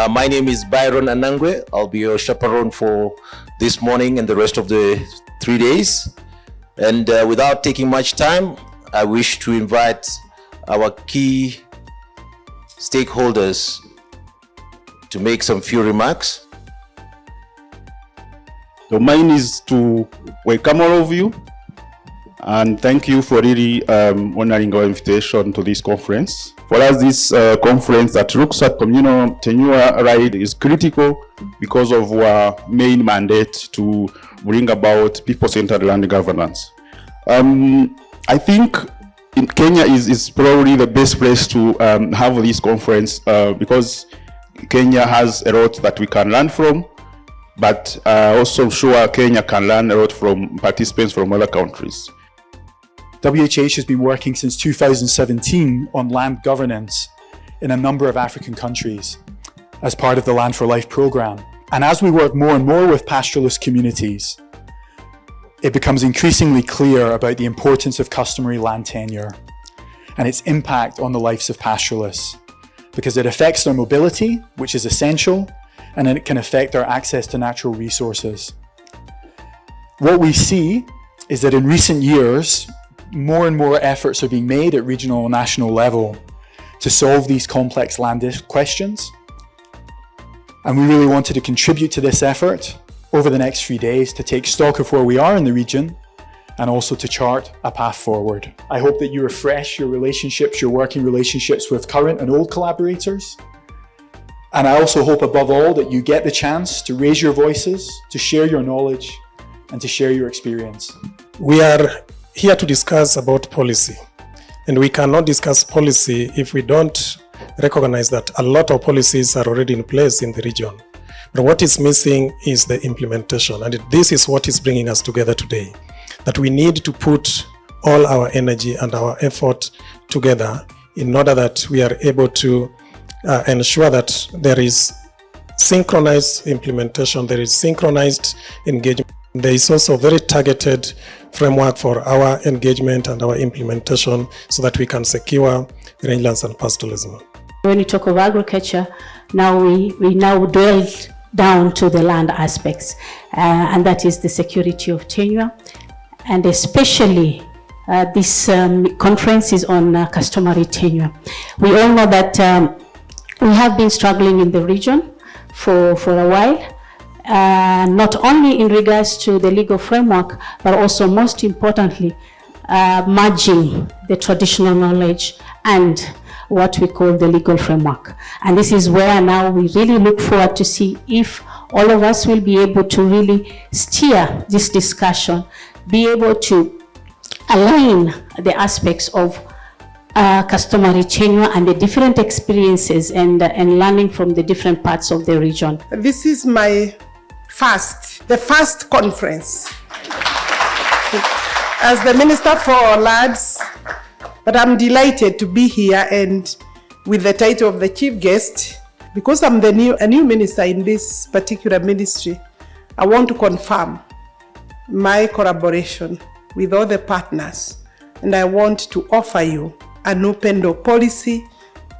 My name is Byron Anangwe. I'll be your chaperone for this morning and the rest of the 3 days. And without taking much time, I wish to invite our key stakeholders to make some few remarks. So mine is to welcome all of you and thank you for really honoring our invitation to this conference. For us, this conference that looks at communal tenure right is critical because of our main mandate to bring about people-centered land governance. I think in Kenya is probably the best place to have this conference because Kenya has a lot that we can learn from, but also sure Kenya can learn a lot from participants from other countries. WHH has been working since 2017 on land governance in a number of African countries as part of the Land for Life program. And as we work more and more with pastoralist communities, it becomes increasingly clear about the importance of customary land tenure and its impact on the lives of pastoralists, because it affects their mobility, which is essential, and then it can affect their access to natural resources. What we see is that in recent years, more and more efforts are being made at regional and national level to solve these complex land questions. And we really wanted to contribute to this effort over the next few days to take stock of where we are in the region and also to chart a path forward. I hope that you refresh your relationships, your working relationships with current and old collaborators. And I also hope above all that you get the chance to raise your voices, to share your knowledge and to share your experience. We are here to discuss about policy, and we cannot discuss policy if we don't recognize that a lot of policies are already in place in the region. But what is missing is the implementation, and this is what is bringing us together today, that we need to put all our energy and our effort together in order that we are able to ensure that there is synchronized implementation, there is synchronized engagement. There is also very targeted framework for our engagement and our implementation so that we can secure rangelands and pastoralism. When you talk of agriculture, now we now dwell down to the land aspects, and that is the security of tenure, and especially this conference is on customary tenure. We all know that we have been struggling in the region for a while. Not only in regards to the legal framework, but also most importantly, merging the traditional knowledge and what we call the legal framework. And this is where now we really look forward to see if all of us will be able to really steer this discussion, be able to align the aspects of customary tenure and the different experiences and learning from the different parts of the region. This is my the first conference as the Minister for Lands, but I'm delighted to be here and with the title of the chief guest, because I'm a new minister in this particular ministry. I want to confirm my collaboration with all the partners, and I want to offer you an open door policy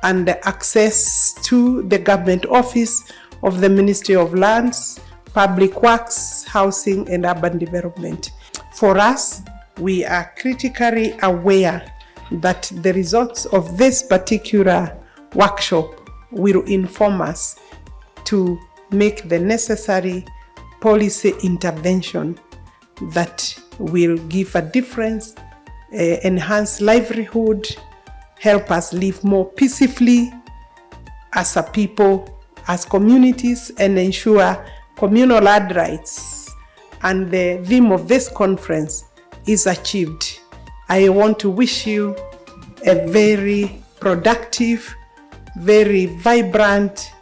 and the access to the government office of the Ministry of Lands, Public Works, Housing and Urban Development. For us, we are critically aware that the results of this particular workshop will inform us to make the necessary policy intervention that will give a difference, enhance livelihood, help us live more peacefully as a people, as communities, and ensure communal land rights. And the theme of this conference is achieved. I want to wish you a very productive, very vibrant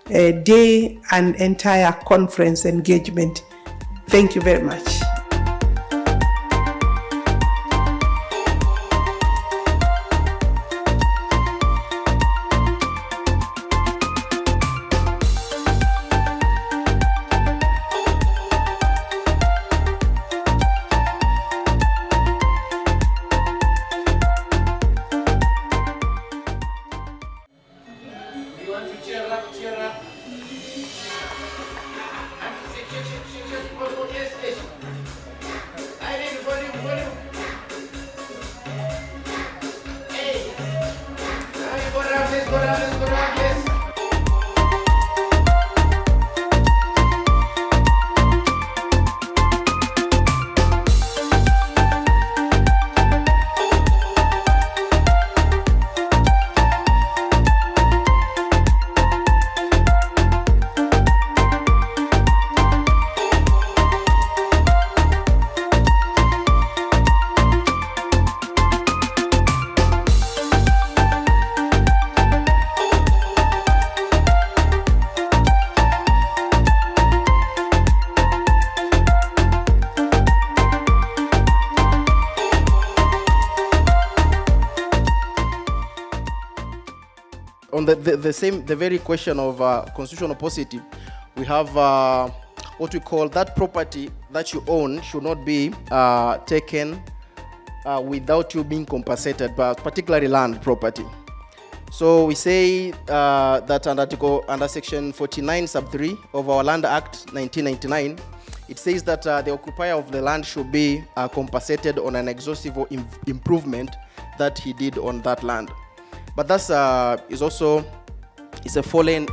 day and entire conference engagement. Thank you very much. on the very question of constitutional paucity, we have what we call that property that you own should not be taken without you being compensated, but particularly land property. So we say that under section 49 sub 3 of our Land Act 1999, it says that the occupier of the land should be compensated on an exhaustive improvement that he did on that land. But that's is a fallen.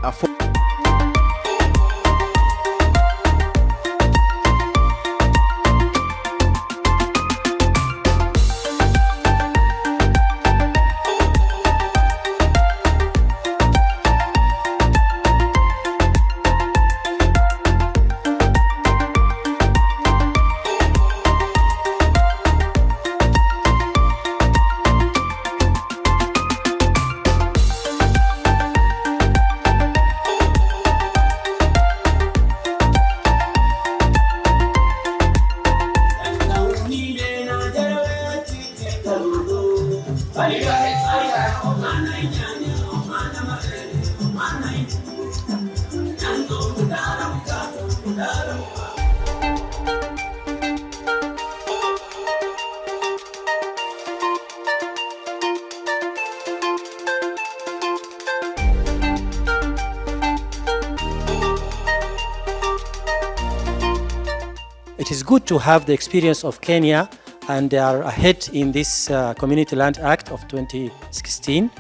It is good to have the experience of Kenya, and they are ahead in this Community Land Act of 2016.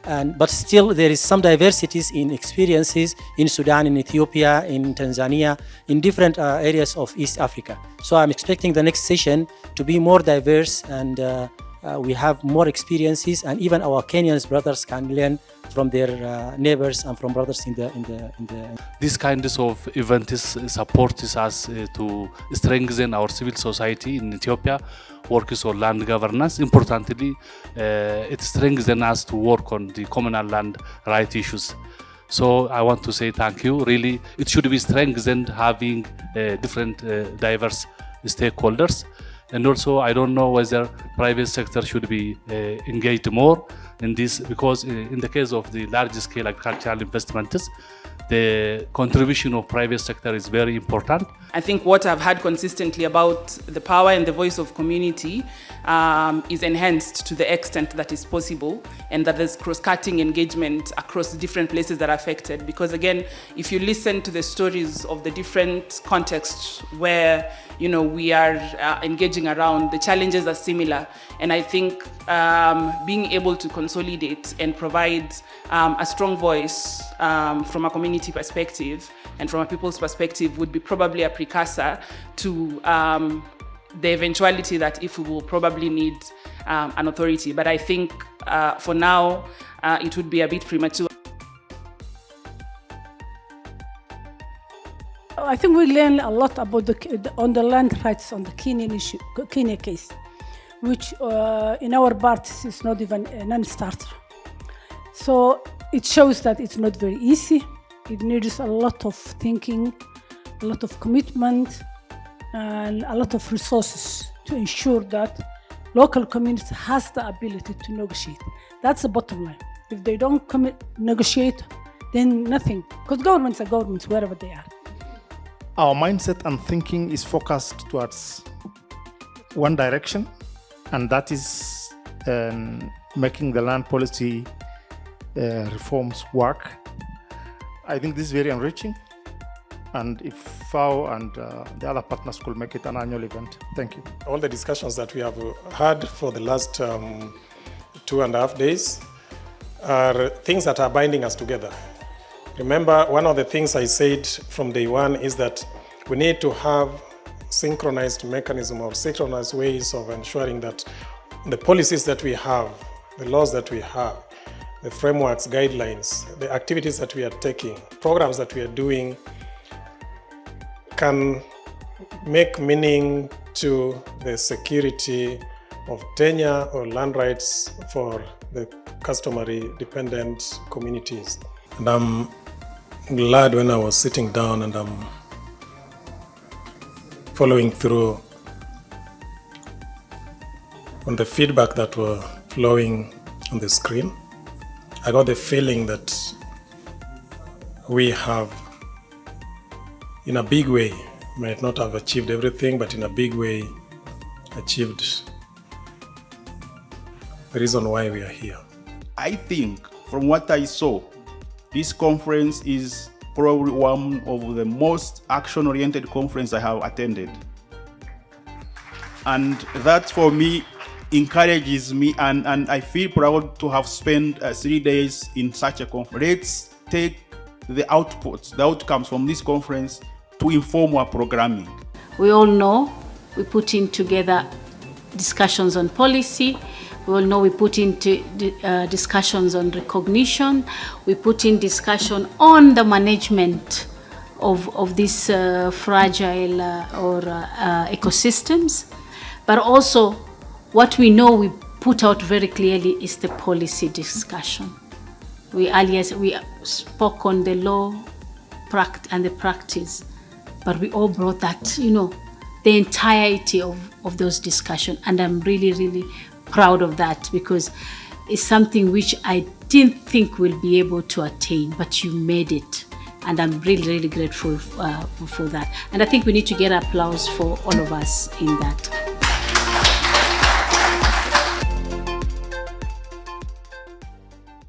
But still there is some diversities in experiences in Sudan, in Ethiopia, in Tanzania, in different areas of East Africa. So I'm expecting the next session to be more diverse, and we have more experiences, and even our Kenyan brothers can learn from their neighbors and from brothers in the. This kind of event supports us to strengthen our civil society in Ethiopia, works on land governance. Importantly, it strengthens us to work on the communal land right issues. So I want to say thank you. Really, it should be strengthened having different diverse stakeholders. And also, I don't know whether private sector should be engaged more in this, because in the case of the large-scale agricultural investments, the contribution of private sector is very important. I think what I've heard consistently about the power and the voice of community is enhanced to the extent that is possible, and that there's cross-cutting engagement across different places that are affected. Because again, if you listen to the stories of the different contexts where we are engaging around, the challenges are similar. And I think being able to consolidate and provide a strong voice from a community perspective and from a people's perspective would be probably a precursor to the eventuality that if we will probably need an authority. But I think for now, it would be a bit premature. I think we learned a lot about on the land rights on the Kenya case, which in our parties is not even a non-starter. So it shows that it's not very easy. It needs a lot of thinking, a lot of commitment, and a lot of resources to ensure that local communities has the ability to negotiate. That's the bottom line. If they don't negotiate, then nothing, because governments are governments wherever they are. Our mindset and thinking is focused towards one direction, and that is making the land policy reforms work. I think this is very enriching, and if FAO and the other partners could make it an annual event. Thank you. All the discussions that we have had for the last 2.5 days are things that are binding us together. Remember, one of the things I said from day one is that we need to have synchronized mechanism or synchronized ways of ensuring that the policies that we have, the laws that we have, the frameworks, guidelines, the activities that we are taking, programs that we are doing can make meaning to the security of tenure or land rights for the customary dependent communities. And I'm glad when I was sitting down and I'm following through on the feedback that were flowing on the screen. I got the feeling that we have, in a big way, might not have achieved everything, but in a big way, achieved the reason why we are here. I think from what I saw, this conference is probably one of the most action-oriented conferences I have attended. And that for me encourages me, and I feel proud to have spent 3 days in such a conference. Let's take the outputs, the outcomes from this conference to inform our programming. We all know we put in together discussions on policy. We all know we put into discussions on recognition. We put in discussion on the management of these fragile ecosystems. But also what we know we put out very clearly is the policy discussion. We spoke on the law and the practice, but we all brought that, the entirety of those discussions. And I'm really, really proud of that, because it's something which I didn't think we'll be able to attain, but you made it. And I'm really, really grateful for that. And I think we need to get applause for all of us in that.